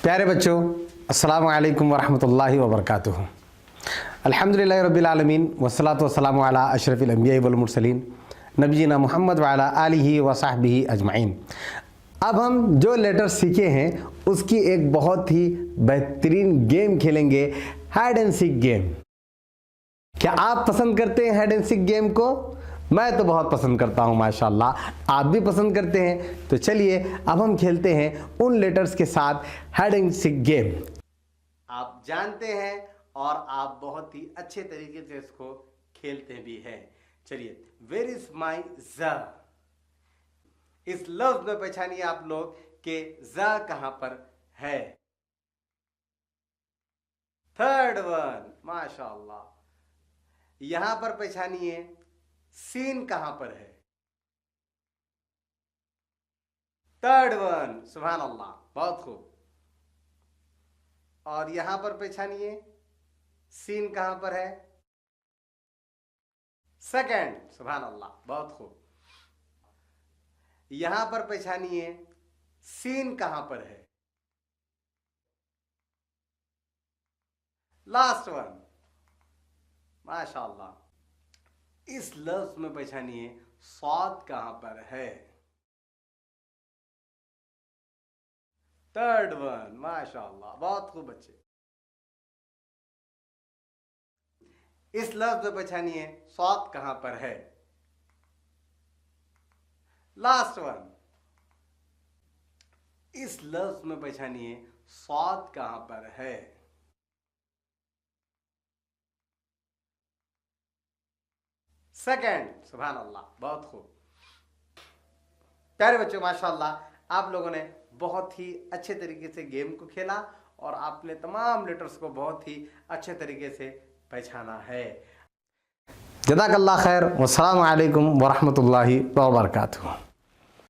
प्यारे बच्चों, अस्सलामु अलैकुम वरहमतुल्लाहि वबरकातुहू। अल्हम्दुलिल्लाहि रब्बिल आलमीन वस्सलातु वस्सलामु अला अशरफिल अंबिया वल मुरसलीन नबीना मुहम्मद व अला आलिहि व सहबिहि अजमाइन। अब हम जो लेटर सीखे हैं उसकी एक बहुत ही बेहतरीन गेम खेलेंगे, हाइड एंड सीक गेम। क्या आप पसंद करते हैं हाइड एंड सीक गेम को? मैं तो बहुत पसंद करता हूं माशाल्लाह, आप भी पसंद करते हैं। तो चलिए अब हम खेलते हैं उन लेटर्स के साथ हाइड एंड सीक गेम। आप जानते हैं और आप बहुत ही अच्छे तरीके से इसको खेलते भी हैं। चलिए, वेयर इज माई ज़। इस लफ्ज में पहचानिए आप लोग कि ज़ कहां पर है। थर्ड वन, माशाल्लाह। यहां पर पहचानिए सीन कहां पर है। थर्ड वन, सुभान अल्लाह, बहुत खूब। और यहां पर पहचानिए सीन कहां पर है। सेकंड, सुभान अल्लाह, बहुत खूब। यहां पर पहचानिए सीन कहां पर है। लास्ट वन, माशाल्लाह। इस लफ्ज में पहचानिए स्वाद कहां पर है। थर्ड वन, माशाल्लाह, बहुत खूब बच्चे। इस लफ्ज में पहचानिए स्वाद कहां पर है। लास्ट वन, इस लफ्ज में पहचानिए स्वाद कहां पर है। सेकंड, सुभान अल्लाह, बहुत खूब। प्यारे बच्चों, माशाल्लाह आप लोगों ने बहुत ही अच्छे तरीके से गेम को खेला और आपने तमाम लेटर्स को बहुत ही अच्छे तरीके से पहचाना है। जज़ाकल्लाह खैर। वस्सलामु अलैकुम वरहमतुल्लाहि वबरकातुहू।